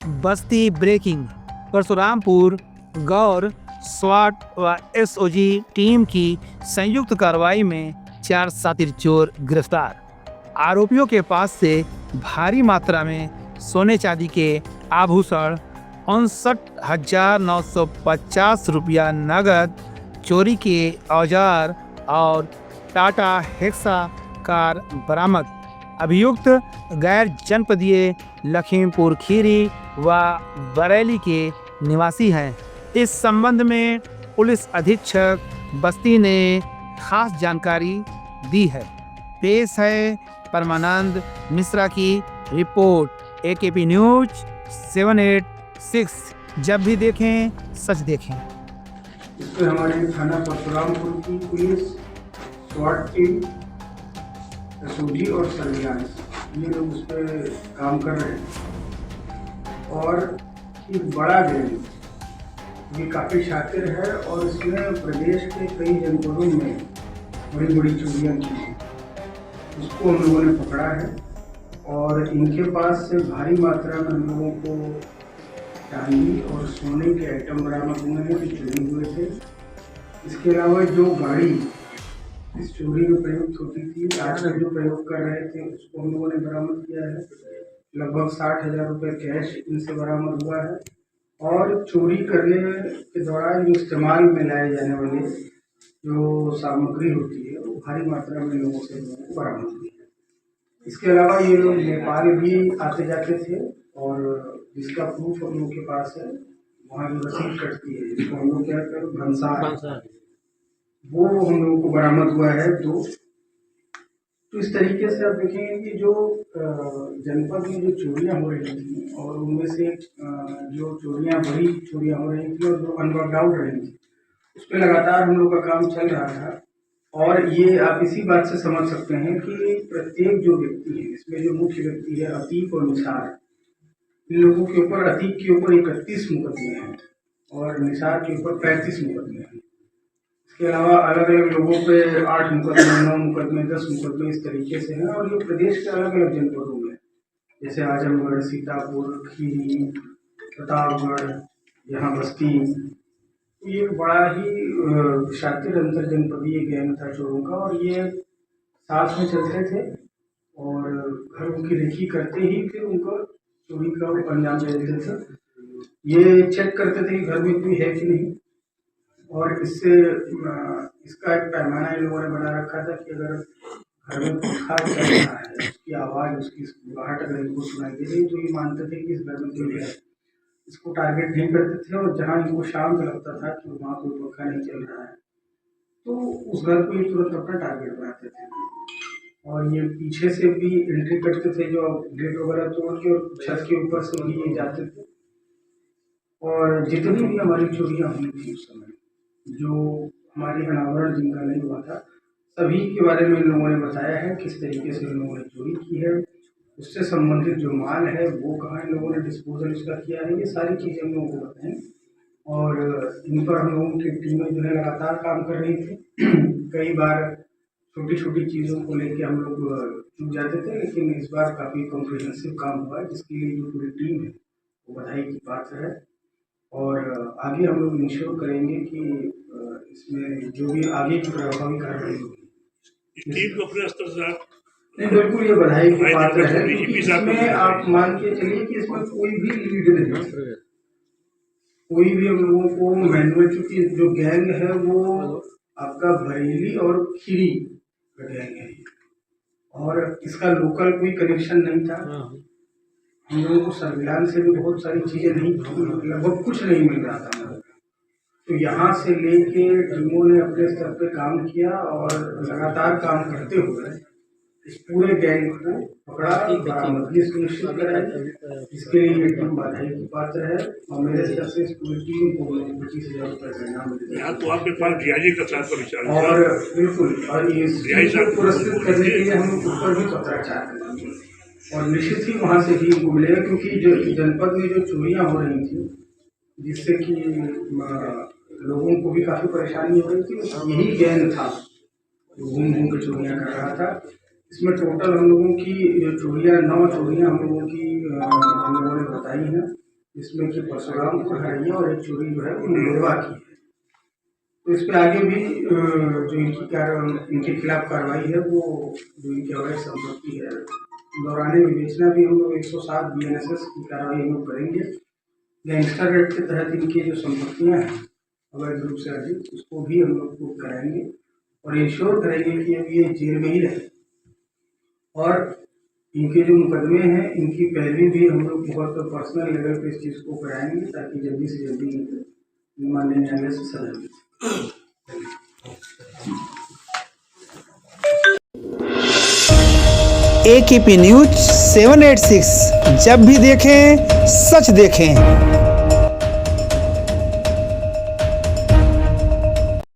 बस्ती breaking. Parshurampur गौर स्वाट व SOG team की संयुक्त कार्रवाई में 4 शातिर चोर गिरफ्तार। आरोपियों के पास से भारी मात्रा में सोने चांदी के आभूषण, 59,950 रुपया नगद, चोरी के औजार और टाटा हेक्सा कार बरामद। अभियुक्त गैर जनपदीय लखीमपुर खीरी व बरेली के निवासी हैं। इस संबंध में पुलिस अधीक्षक बस्ती ने खास जानकारी दी है। पेश है परमानंद मिश्रा की रिपोर्ट। AKP news 786। जब भी देखें सच देखें। इस पर हमारे थाना परशुरामपुर की पुलिस, स्वाट टीम, एसओजी और सर्विलांस ये लोग उस पर काम कर रहे हैं। और एक बड़ा गैंग ये काफ़ी शातिर है और इसने प्रदेश के कई जनपदों में बड़ी बड़ी चोरियाँ की हैं। उसको हम लोगों ने पकड़ा है और इनके पास से भारी मात्रा में हम लोगों को चांदी और सोने के आइटम बरामद हुए हैं जो चोरी हुए थे। इसके अलावा जो गाड़ी इस चोरी में प्रयुक्त होती थी, आज तक जो प्रयोग कर रहे थे, उसको हम लोगों ने बरामद किया है। लगभग 60,000 रुपये कैश इनसे बरामद हुआ है और चोरी करने के दौरान जो इस्तेमाल में लाए जाने वाले जो सामग्री होती है वो भारी मात्रा में लोगों से बरामद हुई है। इसके अलावा ये लोग नेपाल भी आते जाते थे और जिसका प्रूफ हम लोग के पास है, वहाँ जो रसीद कटती है जिसको हम लोग क्या कहते हैं भंसार, वो हम लोगों को बरामद हुआ है 2। तो इस तरीके से आप देखेंगे कि जो जनपद में जो चोरियां हो रही थी और उनमें से जो चोरियां बड़ी चोरियां हो रही थी और जो अनवर्कड आउट रही थी उस पर लगातार हम लोग का काम चल रहा था। और ये आप इसी बात से समझ सकते हैं कि प्रत्येक जो व्यक्ति है इसमें जो मुख्य व्यक्ति है अतीक और निसार, इन लोगों के ऊपर अतीक के ऊपर 31 मुकदमे हैं और निसार के ऊपर 35 मुकदमे हैं। इसके अलावा अलग अलग लोगों पे 8 मुकदमे, 9 मुकदमे, 10 मुकदमे इस तरीके से हैं और ये प्रदेश के अलग अलग जनपदों में जैसे आजमगढ़, सीतापुर, खीरी, प्रतापगढ़, यहाँ बस्ती, ये बड़ा ही शातिर अंतर जनपदीय गैंग था चोरों का। और ये साथ में चलते थे और घरों की रेखी करते ही फिर उनको चोरी का अंजाम दे देते थे। ये चेक करते थे कि घर में कोई है कि नहीं और इससे इसका एक पैमाना इन लोगों ने बना रखा था कि अगर घर में पंखा चल रहा है, उसकी आवाज़, उसकी गुहाट अगर इनको सुनाई दे रही तो ये मानते थे कि इस घर में कोई है। इसको टारगेट नहीं करते थे और जहाँ इनको शांत लगता था कि वहाँ कोई पंखा नहीं चल रहा है तो उस घर को ये तुरंत अपना टारगेट बनाते थे। और ये पीछे से भी एंट्री करते थे, जो गेट वगैरह तोड़ के और छत के ऊपर से भी ये जाते थे। और जितनी भी हमारी चोरियाँ हुई थी उस समय, जो हमारी अनावरण जिनका नहीं हुआ था, सभी के बारे में इन लोगों ने बताया है किस तरीके से इन लोगों ने चोरी की है, उससे संबंधित जो माल है वो कहाँ इन लोगों ने डिस्पोजल उसका किया है, ये सारी चीज़ें हम लोगों को बताएं। और इन पर हम लोगों की टीमें जो है लगातार काम कर रही थी। कई बार छोटी छोटी चीज़ों को लेके हम लोग चूक जाते थे, लेकिन इस बार काफ़ी कॉम्प्रिहेंसिव काम हुआ है जिसके लिए जो पूरी टीम है वो बधाई की पात्र है। और आगे हम लोग इंश्योर करेंगे कि इसमें जो भी आगे की प्रभावी कार्रवाई होगी टीम को अपने स्तर से नहीं, बिल्कुल ये बधाई की पात्र है क्योंकि इसमें आप मान के चलिए कि इसमें कोई भी लीड नहीं, कोई भी हम लोगों को मैनुअल, चूंकि जो गैंग है वो आपका बरेली और खीरी का गैंग है और इसका लोकल कोई कनेक्शन नहीं था। हम लोगों को सर्विलांस से भी बहुत सारी चीज़ें नहीं, लगभग कुछ नहीं मिल रहा था। तो यहाँ से लेके टीमों ने अपने स्तर पे काम किया और लगातार काम करते हुए इस पूरे गैंग को पकड़ा, बरामदगी सुनिश्चित कराई। इसके लिए ये टीम बधाई की पात्र है और मेरे तरफ से इस पूरी टीम को 25,000 रुपये का इनाम मिलेगा। यहाँ तो आपके पास डीआईजी का साथ पर विचार और बिल्कुल, और इस पुरस्कृत करने के लिए हम ऊपर भी पत्र चाहते हैं और निश्चित ही वहाँ से ही इनको मिलेगा क्योंकि जो जनपद में जो चोरियाँ हो रही थी जिससे कि लोगों को भी काफ़ी परेशानी हो रही थी, यही गैंग था जो घूम घूम के चोरियाँ कर रहा था। इसमें टोटल हम लोगों की जो चोरियाँ 9 चोरियाँ हम लोगों ने बताई हैं जिसमें कि परशुरामपुर, हरैया और एक चोरी जो है वो निरवा की है। तो इस पे आगे भी जो इनके खिलाफ कार्रवाई है वो जो इनकी अवैध संपत्ति है दौराने में बेचना भी हम लोग 107 BNSS की कार्रवाई हम लोग करेंगे। गैंगस्टर एक्ट के तहत इनकी जो संपत्तियां हैं अवैध रूप से अर्जित उसको भी हम लोग प्रूव कराएंगे और इंश्योर करेंगे कि अब ये जेल में ही रहे। और इनके जो मुकदमे हैं इनकी पैरवी भी हम लोग बहुत पर्सनल लेवल पे इस चीज़ को कराएंगे ताकि जल्दी से जल्दी माननीय न्यायालय से सजा मिले। AKP न्यूज 786 जब भी देखें सच देखें।